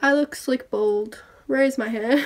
I look slick bald. Where's my hair?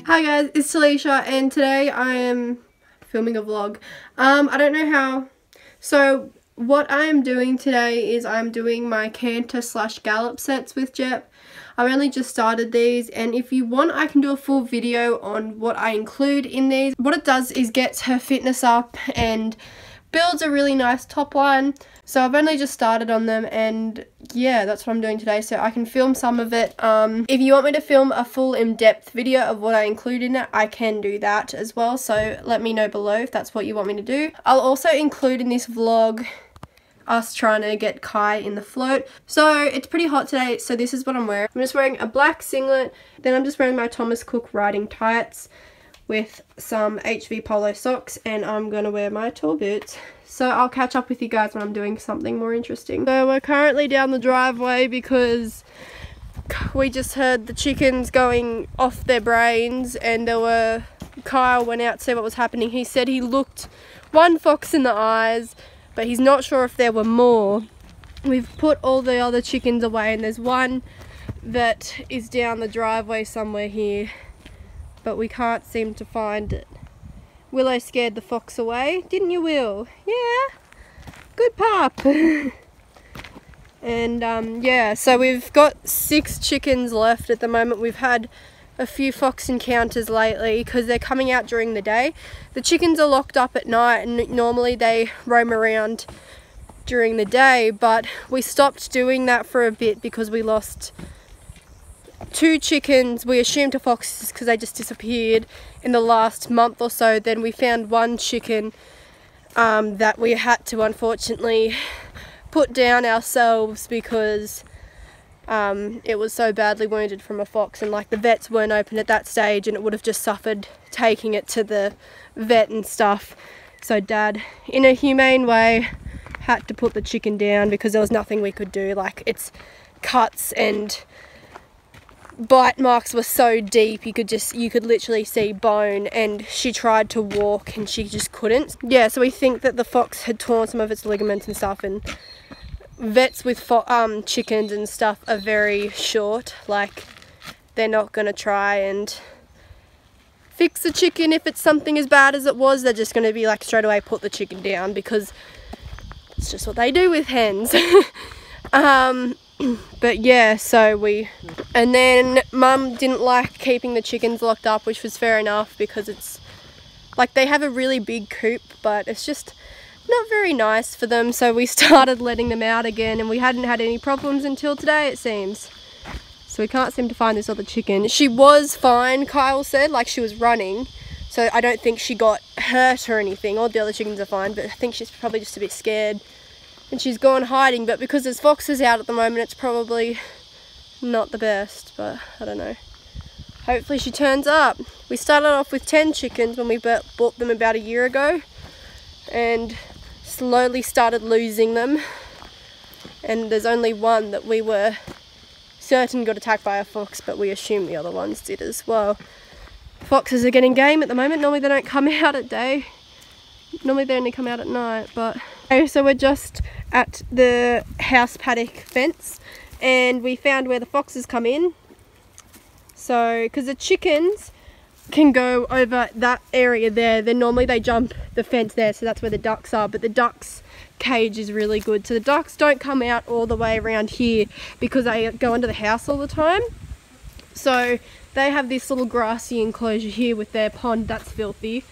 Hi guys, it's Talisha and today I am filming a vlog. I don't know how. So what I am doing today is I'm doing my Canter / gallop sets with Jep. I've only just started these, and if you want I can do a full video on what I include in these. What it does is gets her fitness up and builds a really nice top line. So I've only just started on them, and yeah, that's what I'm doing today, so I can film some of it. If you want me to film a full in-depth video of what I include in it, I can do that as well, so let me know below if that's what you want me to do. I'll also include in this vlog us trying to get Kai in the float. So it's pretty hot today, so this is what I'm wearing. I'm just wearing a black singlet, then I'm just wearing my Thomas Cook riding tights with some HV polo socks, and I'm gonna wear my tall boots. So I'll catch up with you guys when I'm doing something more interesting. So we're currently down the driveway because we just heard the chickens going off their brains, and Kyle went out to see what was happening. He said he looked one fox in the eyes, but he's not sure if there were more. We've put all the other chickens away, and there's one that is down the driveway somewhere here, but we can't seem to find it. Willow scared the fox away, didn't you, Will? Yeah, good pup. And yeah, so we've got 6 chickens left at the moment. We've had a few fox encounters lately because they're coming out during the day. The chickens are locked up at night, and normally they roam around during the day, but we stopped doing that for a bit because we lost 2 chickens. We assumed to foxes because they just disappeared in the last month or so. Then we found 1 chicken that we had to unfortunately put down ourselves because it was so badly wounded from a fox, and like the vets weren't open at that stage, and it would have just suffered taking it to the vet and stuff. So Dad, in a humane way, had to put the chicken down because there was nothing we could do. Like, its cuts and bite marks were so deep, you could literally see bone, and she tried to walk and she just couldn't. Yeah, so we think that the fox had torn some of its ligaments and stuff, and vets with chickens and stuff are very short. Like, they're not gonna try and fix the chicken if it's something as bad as it was. They're just gonna be like straight away put the chicken down because it's just what they do with hens. But yeah, and then Mum didn't like keeping the chickens locked up, which was fair enough because it's like they have a really big coop, but it's just not very nice for them. So we started letting them out again, and we hadn't had any problems until today, it seems. So we can't seem to find this other chicken. She was fine, Kyle said, like she was running, so I don't think she got hurt or anything. All the other chickens are fine, but I think she's probably just a bit scared and she's gone hiding. But because there's foxes out at the moment, it's probably not the best, but I don't know. Hopefully she turns up. We started off with 10 chickens when we bought them about a year ago, and slowly started losing them, and there's only one that we were certain got attacked by a fox, but we assume the other ones did as well. Foxes are getting game at the moment. Normally they don't come out at day, normally they only come out at night. But okay, so we're just at the house paddock fence, and we found where the foxes come in. So because the chickens can go over that area there, then normally they jump the fence there, so that's where the ducks are. But the ducks cage is really good, so the ducks don't come out all the way around here because they go under the house all the time. So they have this little grassy enclosure here with their pond that's filthy,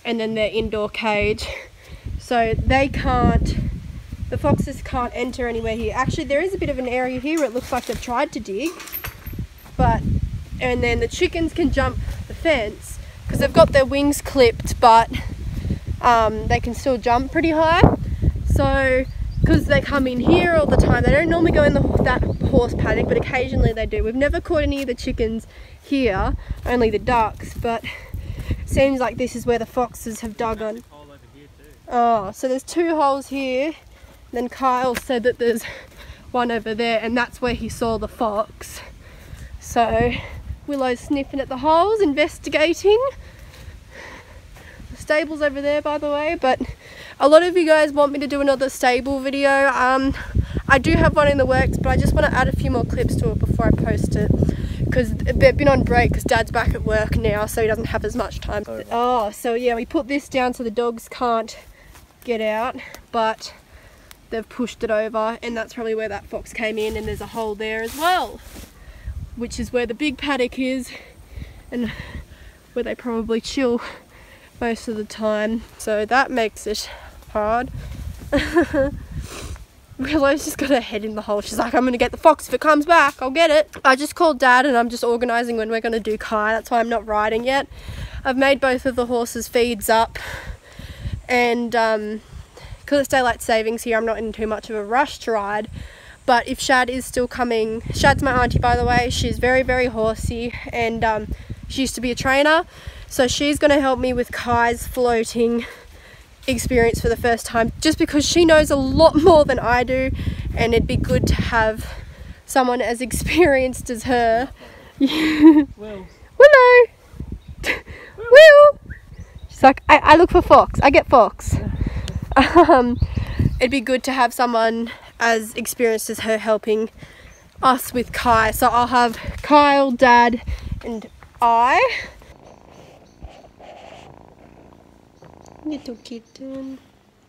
and then their indoor cage, so they can't, the foxes can't enter anywhere here. Actually, there is a bit of an area here where it looks like they've tried to dig, and then the chickens can jump the fence because they've got their wings clipped, but they can still jump pretty high. So because they come in here all the time, they don't normally go in that horse paddock, but occasionally they do. We've never caught any of the chickens here, only the ducks, but it seems like this is where the foxes have dug on. Oh, so there's 2 holes here. Then Kyle said that there's one over there, and that's where he saw the fox. So Willow's sniffing at the holes, investigating. Let's stables over there, by the way, but a lot of you guys want me to do another stable video. I do have one in the works, but I just want to add a few more clips to it before I post it, because they've been on break because Dad's back at work now, so he doesn't have as much time. Oh, so yeah, we put this down so the dogs can't get out, but they've pushed it over, and that's probably where that fox came in, and there's a hole there as well, which is where the big paddock is and where they probably chill most of the time, so that makes it hard. Willow's just got her head in the hole. She's like, I'm gonna get the fox if it comes back, I'll get it. I just called Dad and I'm just organising when we're gonna do Kai, that's why I'm not riding yet. I've made both of the horses' feeds up, and because it's daylight savings here, I'm not in too much of a rush to ride. But if Shad is still coming, Shad's my auntie, by the way, she's very, very horsey, and she used to be a trainer, so she's going to help me with Kai's floating experience for the first time, just because she knows a lot more than I do, and it'd be good to have someone as experienced as her. Will. Willow! Will! She's like, I look for fox, I get fox. It'd be good to have someone as experienced as her helping us with Kai. So I'll have Kyle, Dad, and I. Little kitten.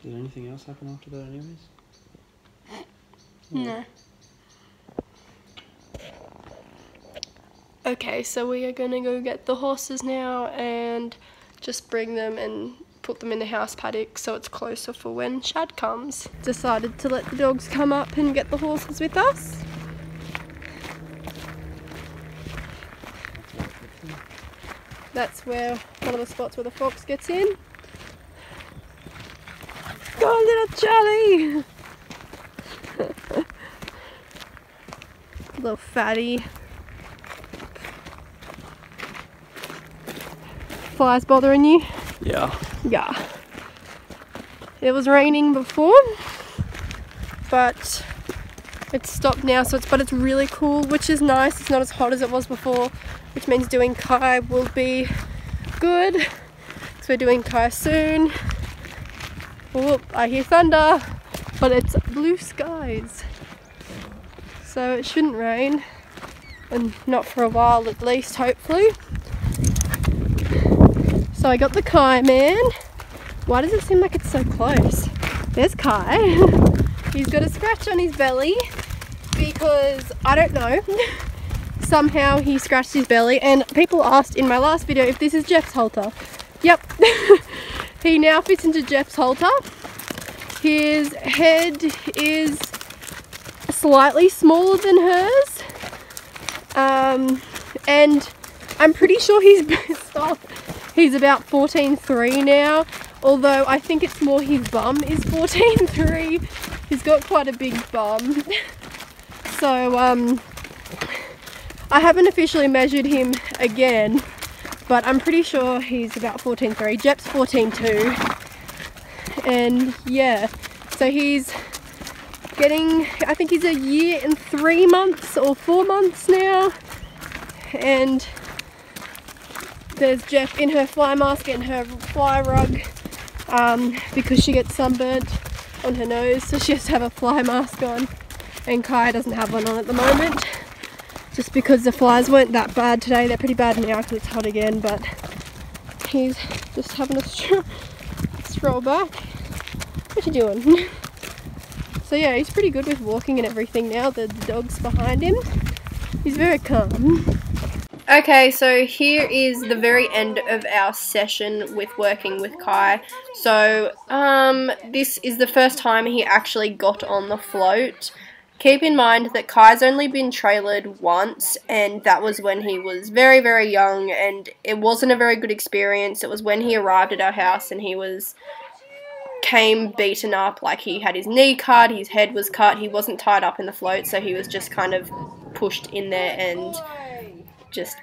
Did anything else happen after that anyways? No. Okay, so we are gonna go get the horses now and just bring them and put them in the house paddock so it's closer for when Shad comes. Decided to let the dogs come up and get the horses with us. That's where one of the spots where the fox gets in. Go little Charlie! Little fatty. Flies bothering you? Yeah. Yeah. It was raining before, but it's stopped now, so it's really cool, which is nice. It's not as hot as it was before, which means doing Kai will be good, because we're doing Kai soon. Oh, I hear thunder, but it's blue skies, so it shouldn't rain, and not for a while at least, hopefully. So I got the Kai man. Why does it seem like it's so close? There's Kai. He's got a scratch on his belly because, I don't know, somehow he scratched his belly, and people asked in my last video if this is Jeff's halter. Yep. He now fits into Jeff's halter. His head is slightly smaller than hers, and I'm pretty sure he's about 14.3 now, although I think it's more his bum is 14.3. He's got quite a big bum. So I haven't officially measured him again, but I'm pretty sure he's about 14.3. Jep's 14.2. And yeah, so he's getting, I think he's a year and 3 months or 4 months now. And there's Jeff in her fly mask and her fly rug, because she gets sunburnt on her nose, so she has to have a fly mask on, and Kai doesn't have one on at the moment, just because the flies weren't that bad today. They're pretty bad now because it's hot again, but he's just having a stroll back. What you doing? So yeah, he's pretty good with walking and everything now. The dog's behind him. He's very calm. Okay, so here is the very end of our session with working with Kai. So, this is the first time he actually got on the float. Keep in mind that Kai's only been trailered once, and that was when he was very, very young, and it wasn't a very good experience. It was when he arrived at our house and he came beaten up, like he had his knee cut, his head was cut, he wasn't tied up in the float, so he was just kind of pushed in there and just,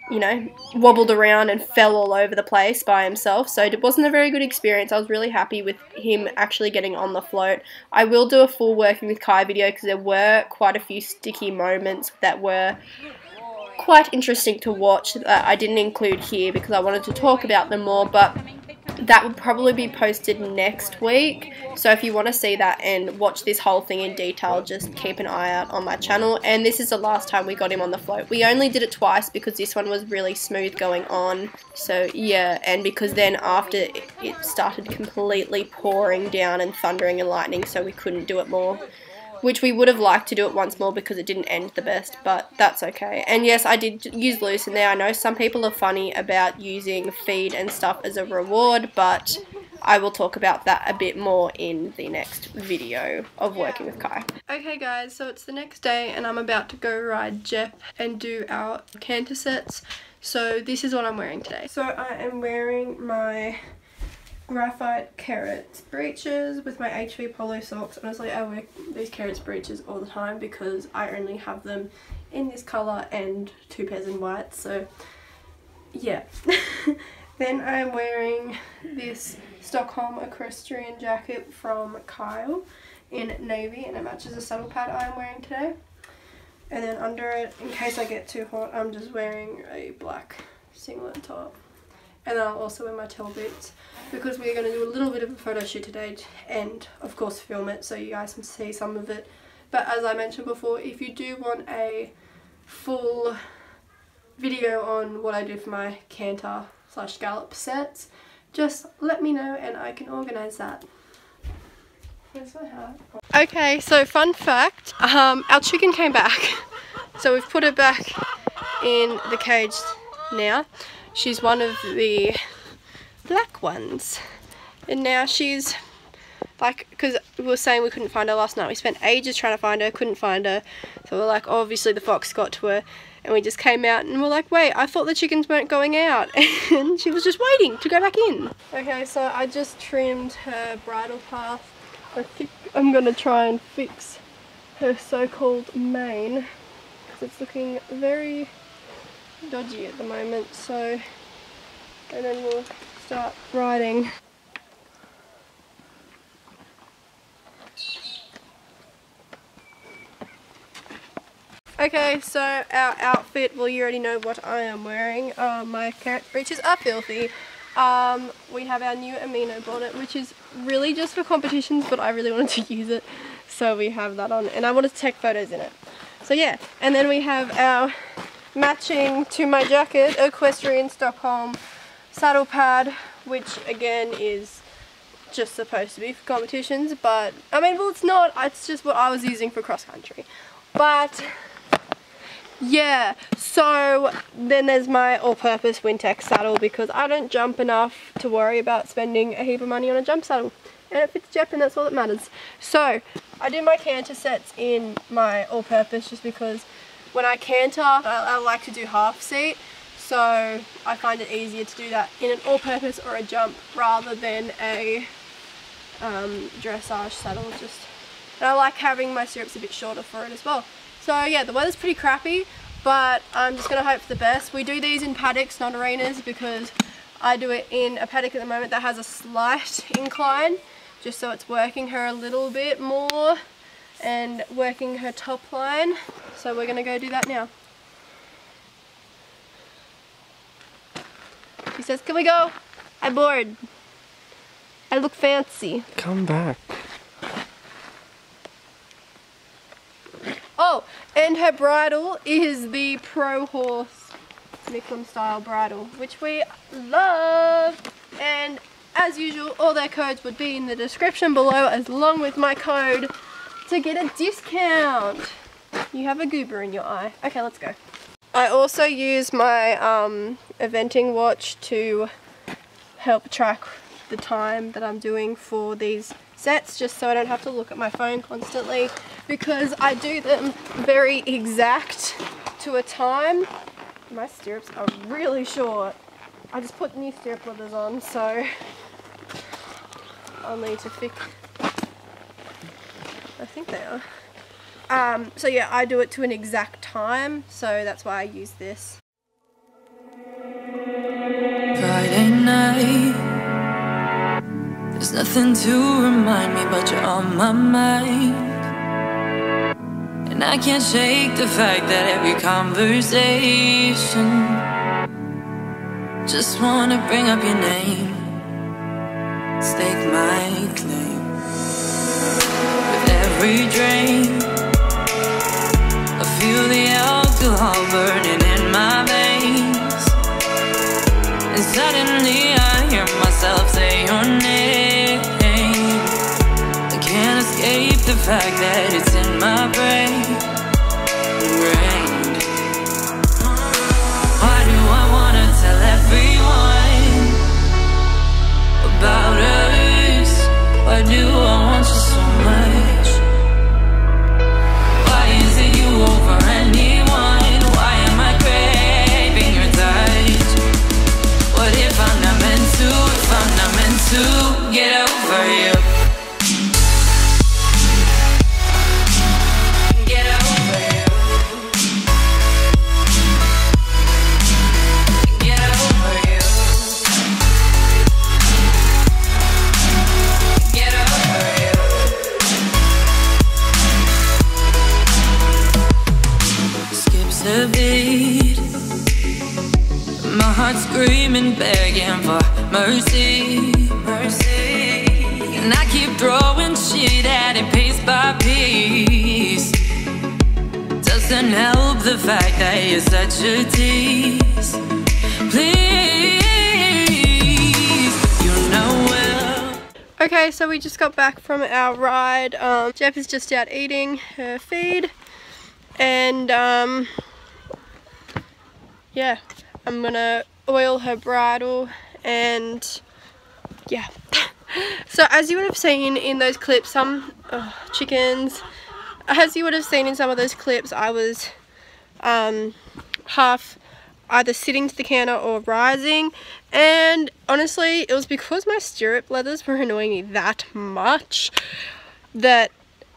you know, wobbled around and fell all over the place by himself. So it wasn't a very good experience. I was really happy with him actually getting on the float. I will do a full working with Kai video because there were quite a few sticky moments that were quite interesting to watch that I didn't include here because I wanted to talk about them more, but that will probably be posted next week. So if you want to see that and watch this whole thing in detail, just keep an eye out on my channel. And this is the last time we got him on the float. We only did it twice because this one was really smooth going on. So yeah, and because then after it started completely pouring down and thundering and lightning, so we couldn't do it more. Which we would have liked to do it once more because it didn't end the best, but that's okay. And yes, I did use loose in there. I know some people are funny about using feed and stuff as a reward, but I will talk about that a bit more in the next video of working with Kai. Okay guys, so it's the next day and I'm about to go ride Jep and do our canter sets. So this is what I'm wearing today. So I am wearing my graphite carrots breeches with my HV polo socks. Honestly, I wear these carrots breeches all the time because I only have them in this colour and 2 pairs in white, so yeah. Then I'm wearing this Stockholm Equestrian jacket from Kyle in navy, and it matches the saddle pad I'm wearing today. And then under it, in case I get too hot, I'm just wearing a black singlet top. And then I'll also wear my tail boots because we're going to do a little bit of a photo shoot today and of course film it so you guys can see some of it. But as I mentioned before, if you do want a full video on what I do for my canter / gallop sets, just let me know and I can organise that. Where's my hat? Okay, so fun fact, our chicken came back. So we've put her back in the cage now. She's one of the black ones, and now she's like, because we were saying we couldn't find her last night, we spent ages trying to find her, couldn't find her, so we're like, obviously the fox got to her, and we just came out and we're like, wait, I thought the chickens weren't going out, and she was just waiting to go back in. Okay, so I just trimmed her bridle path. I think I'm gonna try and fix her so-called mane because it's looking very dodgy at the moment, so, and then we'll start riding. Okay, so our outfit, well, you already know what I am wearing. My carrot breeches are filthy. We have our new amino bonnet, which is really just for competitions, but I really wanted to use it, so we have that on, and I wanted to take photos in it. So yeah, and then we have our matching to my jacket Equestrian Stockholm saddle pad, which again is just supposed to be for competitions, but I mean, well, it's not, it's just what I was using for cross country. But yeah, so then there's my all-purpose Wintex saddle because I don't jump enough to worry about spending a heap of money on a jump saddle, and it fits Jep and that's all that matters. So I do my canter sets in my all-purpose just because when I canter, I like to do half seat, so I find it easier to do that in an all-purpose or a jump rather than a dressage saddle. And I like having my stirrups a bit shorter for it as well. So yeah, the weather's pretty crappy, but I'm just going to hope for the best. We do these in paddocks, not arenas, because I do it in a paddock at the moment that has a slight incline, just so it's working her a little bit more and working her top line. So we're going to go do that now. She says, can we go? I'm bored. I look fancy. Come back. Oh, and her bridle is the Prohorse Micklem style bridle, which we love. And as usual, all their codes would be in the description below, along with my code to get a discount. You have a goober in your eye. Okay, let's go. I also use my eventing watch to help track the time that I'm doing for these sets, just so I don't have to look at my phone constantly, because I do them very exact to a time. My stirrups are really short. I just put new stirrup leathers on, so I'll need to fix. I think they are. So yeah, I do it to an exact time, so that's why I use this. Friday night, there's nothing to remind me, but you're on my mind. And I can't shake the fact that every conversation just wanna bring up your name. stake my claim. With every drain, I feel the alcohol burning in my veins, and suddenly I hear myself say your name. I can't escape the fact that it's in my brain, ingrained. Why do I wanna tell everyone about us? Why do I want you so much? Why is it you over anyone? Why am I craving your touch? What if I'm not meant to, if I'm not meant to get over you? Get over you. Get over you. Get over you. Skips a beat, my heart's screaming, begging for mercy, mercy. And I keep throwing shit at it piece by piece. Doesn't help the fact that you're such a tease. Please, you know well. Okay, so we just got back from our ride. Jeff is just out eating her feed, and yeah, I'm gonna oil her bridle, and yeah. So as you would have seen in those clips, some chickens, as you would have seen in some of those clips, I was half either sitting to the canter or rising, and honestly it was because my stirrup leathers were annoying me that much that,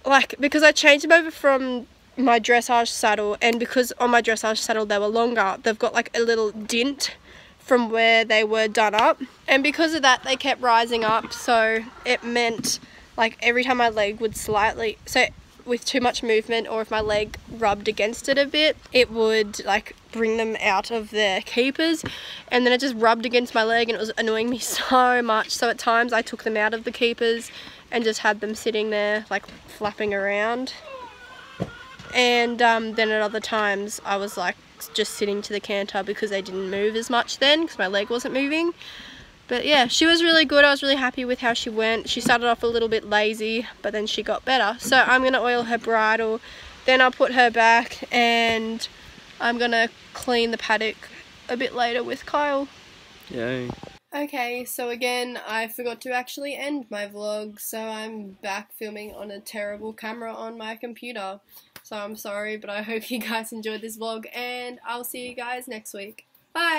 like, because I changed them over from my dressage saddle, and because on my dressage saddle they were longer, they've got like a little dint from where they were done up, and because of that they kept rising up, so it meant like every time my leg would slightly, so with too much movement, or if my leg rubbed against it a bit, it would like bring them out of their keepers, and then it just rubbed against my leg and it was annoying me so much. So at times I took them out of the keepers and just had them sitting there like flapping around, and then at other times I was like just sitting to the canter because they didn't move as much then because my leg wasn't moving. But yeah, she was really good. I was really happy with how she went. She started off a little bit lazy, but then she got better. So I'm going to oil her bridle, then I'll put her back, and I'm going to clean the paddock a bit later with Kyle. Yay. Okay, so again, I forgot to actually end my vlog, so I'm back filming on a terrible camera on my computer. So I'm sorry, but I hope you guys enjoyed this vlog, and I'll see you guys next week. Bye!